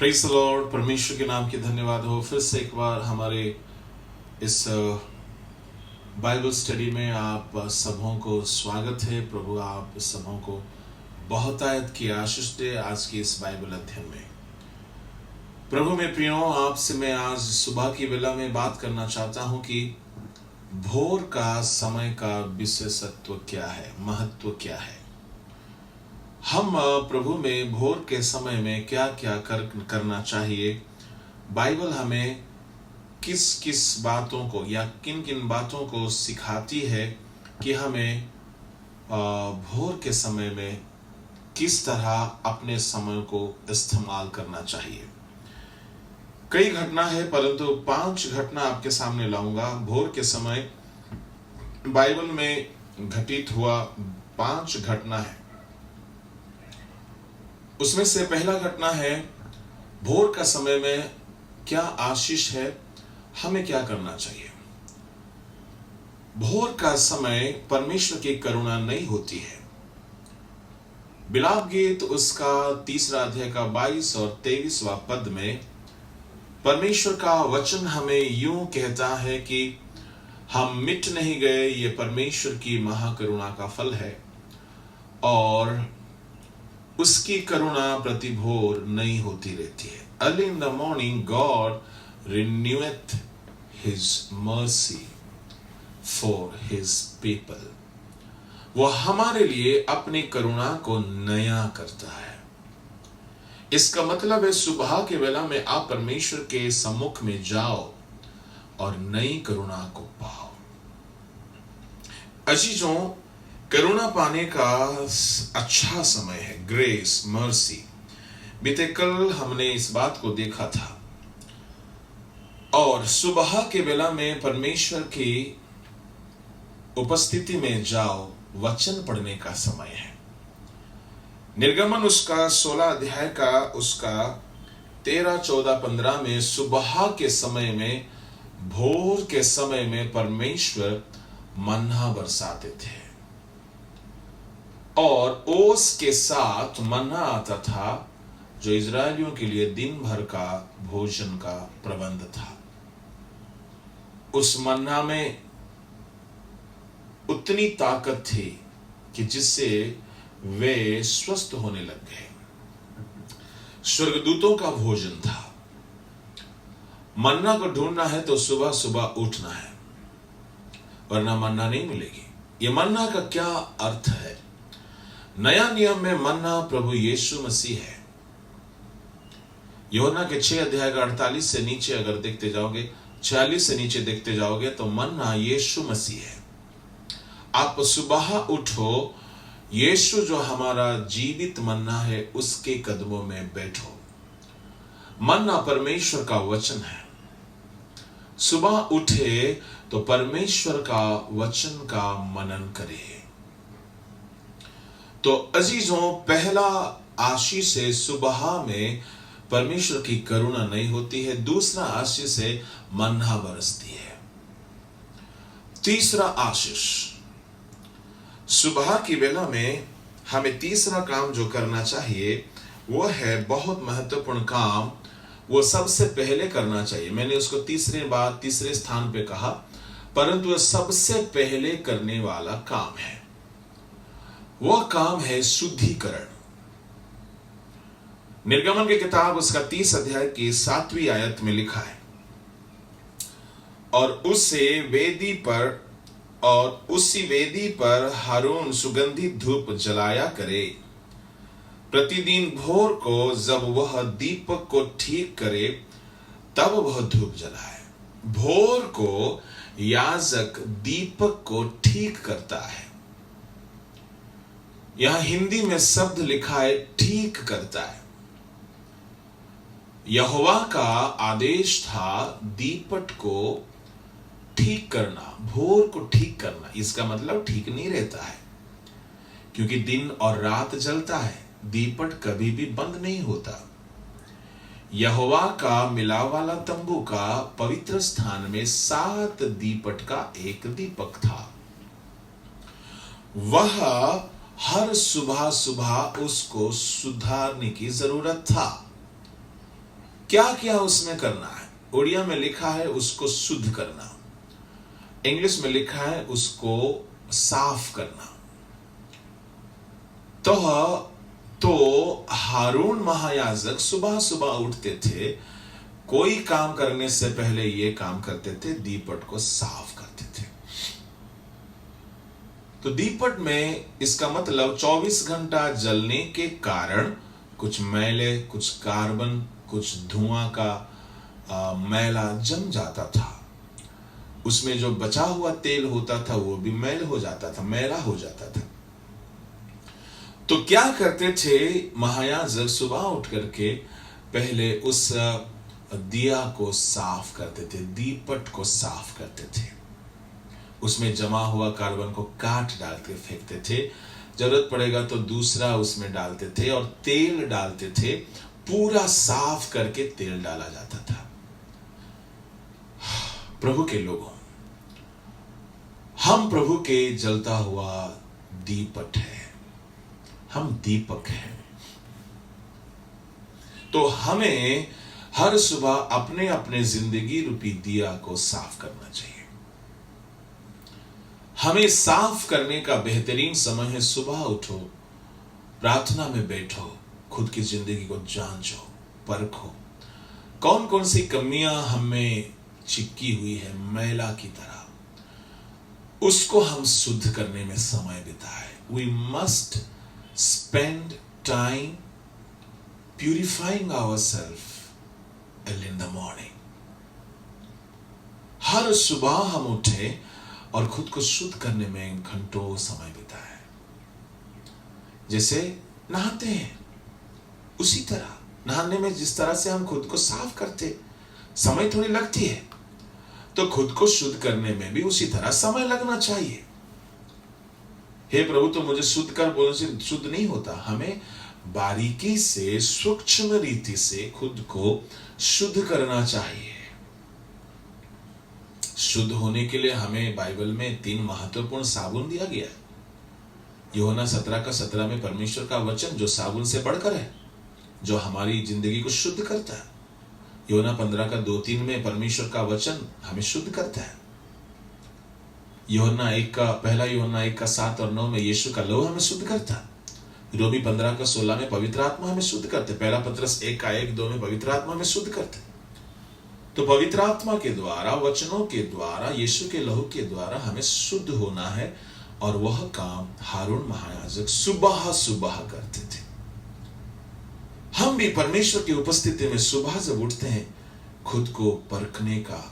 Praise the Lord. परमेश्वर के नाम की धन्यवाद हो। फिर से एक बार हमारे इस बाइबल स्टडी में आप सबों को स्वागत है। प्रभु आप सबों को बहुत आयत की आशीष दे आज की इस बाइबल अध्ययन में। प्रभु में प्रियो, आपसे मैं आज सुबह की वेला में बात करना चाहता हूं कि भोर का समय का विशेषत्व क्या है, महत्व क्या है। हम प्रभु में भोर के समय में क्या क्या करना चाहिए। बाइबल हमें किस किस बातों को या किन किन बातों को सिखाती है कि हमें भोर के समय में किस तरह अपने समय को इस्तेमाल करना चाहिए। कई घटना है, परंतु 5 घटना आपके सामने लाऊंगा। भोर के समय बाइबल में घटित हुआ 5 घटना है। उसमें से पहला घटना है भोर का समय में क्या आशीष है, हमें क्या करना चाहिए। भोर का समय परमेश्वर की करुणा नहीं होती है। बिलाप गीत उसका 3 अध्याय का 22 और 23वां पद में परमेश्वर का वचन हमें यूं कहता है कि हम मिट नहीं गए, ये परमेश्वर की महाकरुणा का फल है और उसकी करुणा प्रति भोर नई होती रहती है। Early in the morning God reneweth his mercy for his people। वो हमारे लिए अपनी करुणा को नया करता है। इसका मतलब है सुबह के वेला में आप परमेश्वर के सम्मुख में जाओ और नई करुणा को पाओ। अजीजों, करुणा पाने का अच्छा समय है, ग्रेस, मर्सी। बीते कल हमने इस बात को देखा था और सुबह के वेला में परमेश्वर की उपस्थिति में जाओ, वचन पढ़ने का समय है। निर्गमन उसका 16 अध्याय का उसका 13, 14, 15 में सुबह के समय में, भोर के समय में परमेश्वर मन्ना बरसाते थे और ओस के साथ मन्ना आता था जो इजरायलियों के लिए दिन भर का भोजन का प्रबंध था। उस मन्ना में उतनी ताकत थी कि जिससे वे स्वस्थ होने लग गए। स्वर्गदूतों का भोजन था। मन्ना को ढूंढना है तो सुबह सुबह उठना है, वरना मन्ना नहीं मिलेगी। यह मन्ना का क्या अर्थ है? नया नियम में मन्ना प्रभु यीशु मसीह है। यूहन्ना के 6 अध्याय का 48 से नीचे अगर देखते जाओगे, 46 से नीचे देखते जाओगे तो मन्ना यीशु मसीह है। आप सुबह उठो, यीशु जो हमारा जीवित मन्ना है उसके कदमों में बैठो। मन्ना परमेश्वर का वचन है। सुबह उठे तो परमेश्वर का वचन का मनन करे। तो अजीजों, पहला आशीष है सुबह में परमेश्वर की करुणा नहीं होती है। दूसरा आशीष है मन्ना बरसती है। तीसरा आशीष, सुबह की वेला में हमें तीसरा काम जो करना चाहिए वो है बहुत महत्वपूर्ण काम। वो सबसे पहले करना चाहिए। मैंने उसको तीसरे स्थान पे कहा, परंतु वह सबसे पहले करने वाला काम है। वह काम है शुद्धिकरण। निर्गमन की किताब उसका 30 अध्याय की 7वीं आयत में लिखा है, और उसी वेदी पर हारून सुगंधित धूप जलाया करे। प्रतिदिन भोर को जब वह दीपक को ठीक करे तब वह धूप जलाए। भोर को याजक दीपक को ठीक करता है। यहां हिंदी में शब्द लिखा है ठीक करता है। यहोवा का आदेश था दीपक को ठीक करना, भोर को ठीक करना। इसका मतलब ठीक नहीं रहता है, क्योंकि दिन और रात जलता है, दीपक कभी भी बंद नहीं होता। यहोवा का मिलाव वाला तंबू का पवित्र स्थान में 7 दीपक का एक दीपक था। वह हर सुबह सुबह उसको सुधारने की जरूरत था। क्या क्या उसमें करना है? उड़िया में लिखा है उसको शुद्ध करना, इंग्लिश में लिखा है उसको साफ करना। तो हारून महायाजक सुबह सुबह उठते थे, कोई काम करने से पहले ये काम करते थे, दीपट को साफ करते थे। तो दीपट में इसका मतलब 24 घंटा जलने के कारण कुछ मैले, कुछ कार्बन, कुछ धुआं का मैला जम जाता था। उसमें जो बचा हुआ तेल होता था वो भी मैल हो जाता था, मैला हो जाता था। तो क्या करते थे महायाजक? सुबह उठ करके पहले उस दिया को साफ करते थे, दीपट को साफ करते थे। उसमें जमा हुआ कार्बन को काट डाल के फेंकते थे, जरूरत पड़ेगा तो दूसरा उसमें डालते थे और तेल डालते थे। पूरा साफ करके तेल डाला जाता था। प्रभु के लोगों, हम प्रभु के जलता हुआ दीपट है, हम दीपक हैं। तो हमें हर सुबह अपने अपने जिंदगी रूपी दिया को साफ करना चाहिए। हमें साफ करने का बेहतरीन समय है सुबह उठो, प्रार्थना में बैठो, खुद की जिंदगी को जांचो, परखो, कौन कौन सी कमियां हमें चिपकी हुई है मैला की तरह, उसको हम शुद्ध करने में समय बिताए। We must spend time purifying ourselves early in the morning. हर सुबह हम उठे और खुद को शुद्ध करने में घंटों समय बिताए। जैसे नहाते हैं उसी तरह, नहाने में जिस तरह से हम खुद को साफ करते, समय थोड़ी लगती है, तो खुद को शुद्ध करने में भी उसी तरह समय लगना चाहिए। हे प्रभु तो मुझे शुद्ध कर बोलने से शुद्ध नहीं होता। हमें बारीकी से, सूक्ष्म रीति से खुद को शुद्ध करना चाहिए। शुद्ध होने के लिए हमें बाइबल में 3 महत्वपूर्ण साबुन दिया गया है। यूहन्ना 17:17 में परमेश्वर का वचन जो साबुन से बढ़कर है, जो हमारी जिंदगी को शुद्ध करता है। यूहन्ना 15:2-3 में परमेश्वर का वचन हमें शुद्ध करता है। यूहन्ना 1:7 और 9 में यीशु का लहू हमें शुद्ध करता है। रोमी 15:16 में पवित्र आत्मा हमें शुद्ध करते। पहला पत्रस 1:1-2 में पवित्र आत्मा हमें शुद्ध करते। तो पवित्र आत्मा के द्वारा, वचनों के द्वारा, यीशु के लहू के द्वारा हमें शुद्ध होना है। और वह काम हारून महायाजक सुबह सुबह करते थे। हम भी परमेश्वर की उपस्थिति में सुबह जब उठते हैं, खुद को परखने का,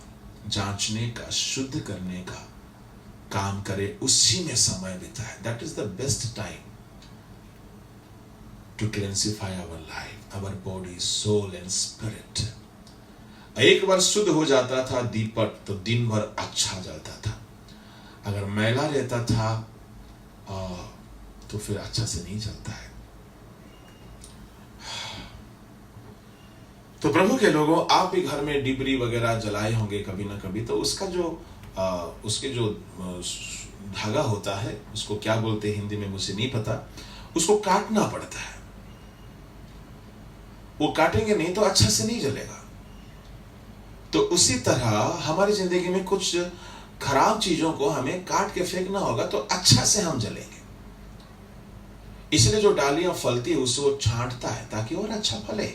जांचने का, शुद्ध करने का काम करे, उसी में समय बिताए। That is the best time to cleansify our life, our body, soul and spirit. एक बार शुद्ध हो जाता था दीपक, तो दिन भर अच्छा जलता था। अगर मैला रहता था तो फिर अच्छा से नहीं चलता है। तो प्रभु के लोगों, आप भी घर में डिबरी वगैरह जलाए होंगे कभी ना कभी। तो उसका जो उसके जो धागा होता है, उसको क्या बोलते हैं हिंदी में मुझे नहीं पता, उसको काटना पड़ता है। वो काटेंगे नहीं तो अच्छा से नहीं जलेगा। तो उसी तरह हमारी जिंदगी में कुछ खराब चीजों को हमें काट के फेंकना होगा, तो अच्छा से हम जलेंगे। इसलिए जो डालियां फलती है उसे वो छांटता है ताकि और अच्छा फले।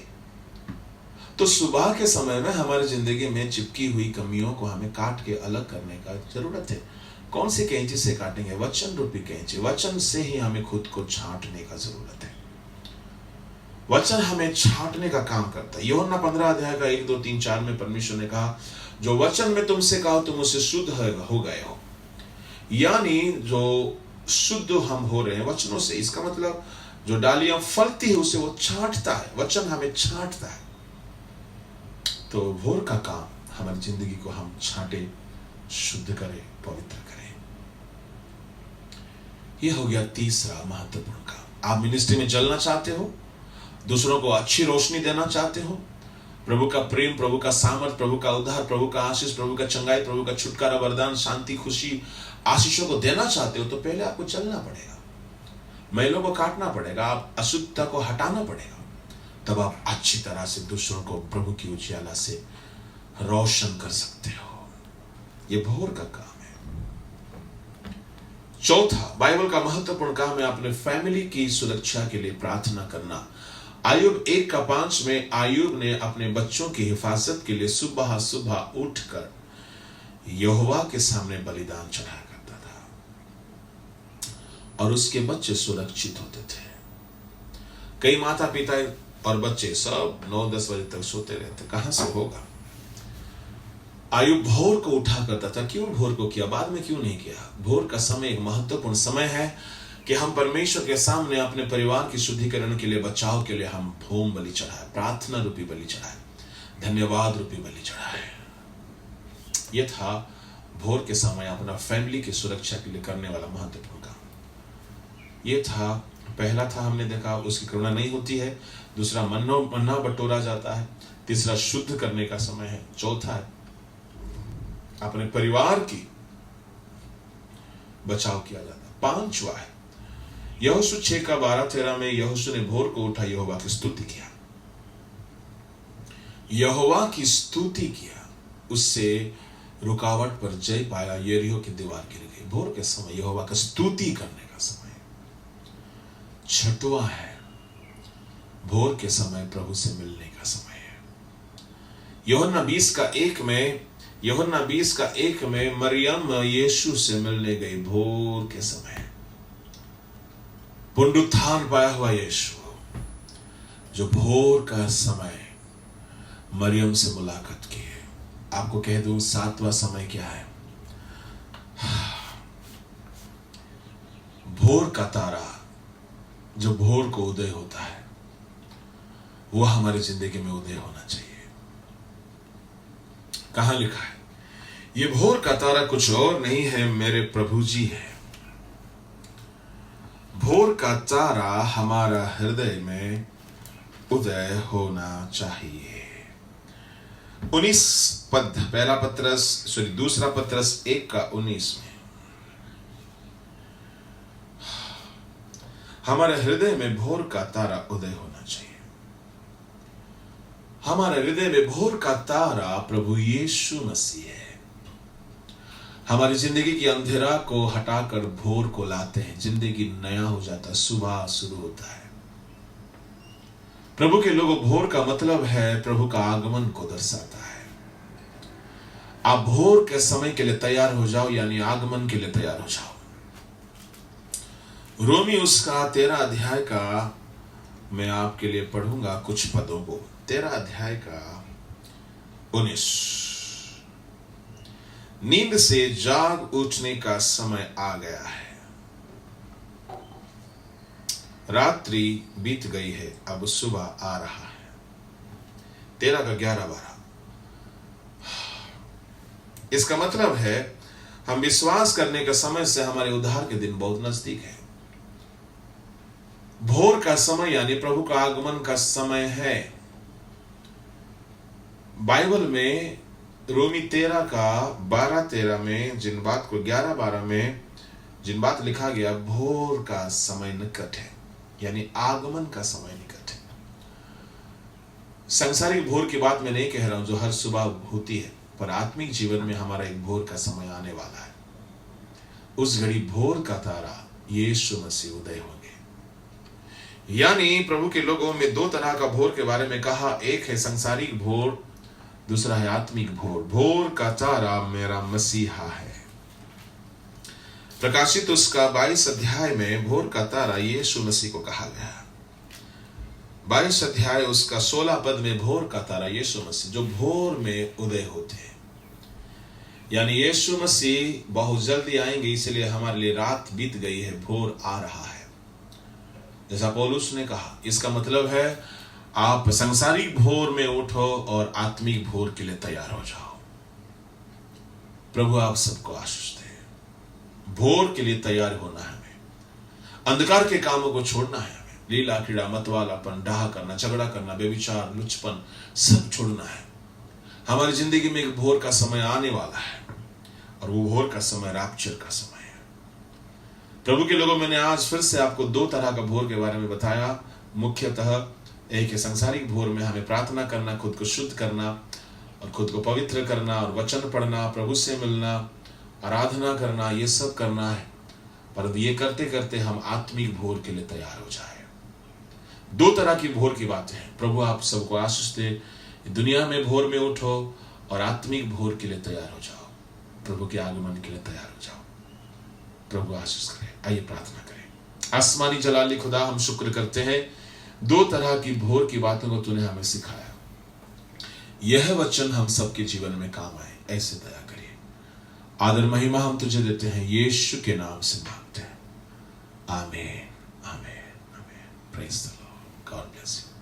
तो सुबह के समय में हमारी जिंदगी में चिपकी हुई कमियों को हमें काट के अलग करने का जरूरत है। कौन सी कैंची से काटेंगे? वचन रूपी कैंची। वचन से ही हमें खुद को छांटने का जरूरत है। वचन हमें छांटने का काम करता है। यूहन्ना 15:1, 2, 3, 4 में परमेश्वर ने कहा, जो वचन में तुमसे कहा तुम उससे शुद्ध हो गए हो। यानी जो शुद्ध हम हो रहे हैं वचनों से। इसका मतलब जो डालियां फलती है उसे वो छांटता है, वचन हमें छांटता है। तो भोर का काम हमारी जिंदगी को हम छांटे, शुद्ध करें, पवित्र करें। यह हो गया तीसरा महत्वपूर्ण काम। आप मिनिस्ट्री में चलना चाहते हो, दूसरों को अच्छी रोशनी देना चाहते हो, प्रभु का प्रेम, प्रभु का सामर्थ, प्रभु का उद्धार, प्रभु का आशीष, प्रभु का चंगाई, प्रभु का छुटकारा, वरदान, शांति, खुशी, आशीषों को देना चाहते हो, तो पहले आपको चलना पड़ेगा, मैलों को काटना पड़ेगा, आप अशुद्धता को हटाना पड़ेगा। तब आप अच्छी तरह से दूसरों को प्रभु की उजियाला से रोशन कर सकते हो। ये भोर का काम है। चौथा, बाइबल का महत्वपूर्ण काम है अपने फैमिली की सुरक्षा के लिए प्रार्थना करना। आयुब 1:5 में आयुब ने अपने बच्चों की हिफाजत के लिए सुबह सुबह उठकर यहोवा के सामने बलिदान चढ़ाया करता था और उसके बच्चे सुरक्षित होते थे। कई माता पिता और बच्चे सब 9-10 बजे तक सोते रहते, कहां से होगा। आयुब भोर को उठा करता था। क्यों भोर को किया, बाद में क्यों नहीं किया? भोर का समय एक महत्वपूर्ण समय है कि हम परमेश्वर के सामने अपने परिवार की शुद्धिकरण के लिए, बचाव के लिए हम होम बलि चढ़ाए, प्रार्थना रूपी बलि चढ़ाए, धन्यवाद रूपी बलि चढ़ाए। यह था भोर के समय अपना फैमिली की सुरक्षा के लिए करने वाला महत्वपूर्ण काम। यह था पहला था, हमने देखा उसकी करुणा नहीं होती है। दूसरा, मन्ना बटोरा जाता है। तीसरा, शुद्ध करने का समय है। चौथा है अपने परिवार की बचाव किया जाता है। पांचवा है यहोशू 6:12-13 में यहोशू ने भोर को उठा यहोवा की स्तुति किया। यहोवा की स्तुति किया, उससे रुकावट पर जय पाया, यरीहो की दीवार गिर गई। भोर के समय यहोवा की स्तुति करने का समय। छठवां है भोर के समय प्रभु से मिलने का समय है। यूहन्ना 20:1 में मरियम यीशु से मिलने गई भोर के समय। पुनरुत्थान पाया हुआ यीशु जो भोर का समय मरियम से मुलाकात की है। आपको कह दूं, 7वां समय क्या है? भोर का तारा जो भोर को उदय होता है, वो हमारी जिंदगी में उदय होना चाहिए। कहां लिखा है? ये भोर का तारा कुछ और नहीं है, मेरे प्रभु जी है। भोर का तारा हमारा हृदय में उदय होना चाहिए। 19 पद, दूसरा पत्रस 1:19 में हमारे हृदय में भोर का तारा उदय होना चाहिए। हमारे हृदय में भोर का तारा प्रभु यीशु मसीह है। हमारी जिंदगी की अंधेरा को हटाकर भोर को लाते हैं, जिंदगी नया हो जाता है, सुबह शुरू होता है। प्रभु के लोगों, भोर का मतलब है प्रभु का आगमन को दर्शाता है। आप भोर के समय के लिए तैयार हो जाओ, यानी आगमन के लिए तैयार हो जाओ। रोमी उसका 13 अध्याय का मैं आपके लिए पढ़ूंगा कुछ पदों को। 13 अध्याय का 19। नींद से जाग उठने का समय आ गया है, रात्रि बीत गई है, अब सुबह आ रहा है। 13 का 11-12। इसका मतलब है हम विश्वास करने के समय से हमारे उद्धार के दिन बहुत नजदीक है। भोर का समय यानी प्रभु का आगमन का समय है। बाइबल में रोमी 13 का 12-13 में जिन बात को 11-12 में जिन बात लिखा गया, भोर का समय निकट है, यानी आगमन का समय निकट है। सांसारिक भोर की बात मैं नहीं कह रहा हूं जो हर सुबह होती है, पर आत्मिक जीवन में हमारा एक भोर का समय आने वाला है। उस घड़ी भोर का तारा यीशु मसीह उदय होंगे। यानी प्रभु के लोगों में 2 तरह का भोर के बारे में कहा, एक है सांसारिक भोर, दूसरा है आत्मिक भोर। भोर का तारा मेरा मसीहा है। प्रकाशित उसका 22 अध्याय में भोर का तारा यीशु मसीह को कहा गया। 22 अध्याय उसका 16 पद में भोर का तारा यीशु मसीह जो भोर में उदय होते हैं, यानी यीशु मसीह बहुत जल्दी आएंगे, इसलिए हमारे लिए रात बीत गई है, भोर आ रहा है। जैसा पौलुस ने कहा, इसका मतलब है आप सांसारिक भोर में उठो और आत्मिक भोर के लिए तैयार हो जाओ। प्रभु आप सबको आशीष दे। भोर के लिए तैयार होना है हमें। अंधकार के कामों को छोड़ना है हमें। लीला क्रीड़ा, मतवालापन, डाह करना, झगड़ा करना, बेविचार, लुचपन, सब छोड़ना है। हमारी जिंदगी में एक भोर का समय आने वाला है और वो भोर का समय रैप्चर का समय है। प्रभु के लोगों, मैंने आज फिर से आपको 2 तरह का भोर के बारे में बताया। मुख्यतः एक संसारिक भोर में हमें प्रार्थना करना, खुद को शुद्ध करना और खुद को पवित्र करना और वचन पढ़ना, प्रभु से मिलना, आराधना करना, ये सब करना है। परंतु ये करते करते हम आत्मिक भोर के लिए तैयार हो जाए। दो तरह की भोर की बातें हैं। प्रभु आप सबको आशीष दे। दुनिया में भोर में उठो और आत्मिक भोर के लिए तैयार हो जाओ, प्रभु के आगमन के लिए तैयार हो जाओ। प्रभु आशीष करे। आइए प्रार्थना करें। आसमानी जलाली खुदा, हम शुक्र करते हैं दो तरह की भोर की बातों को तूने हमें सिखाया। यह वचन हम सबके जीवन में काम आए, ऐसे दया करिए। आदर महिमा हम तुझे देते हैं, यीशु के नाम से मांगते हैं, आमीन, आमीन, आमीन। Praise the Lord. God bless you.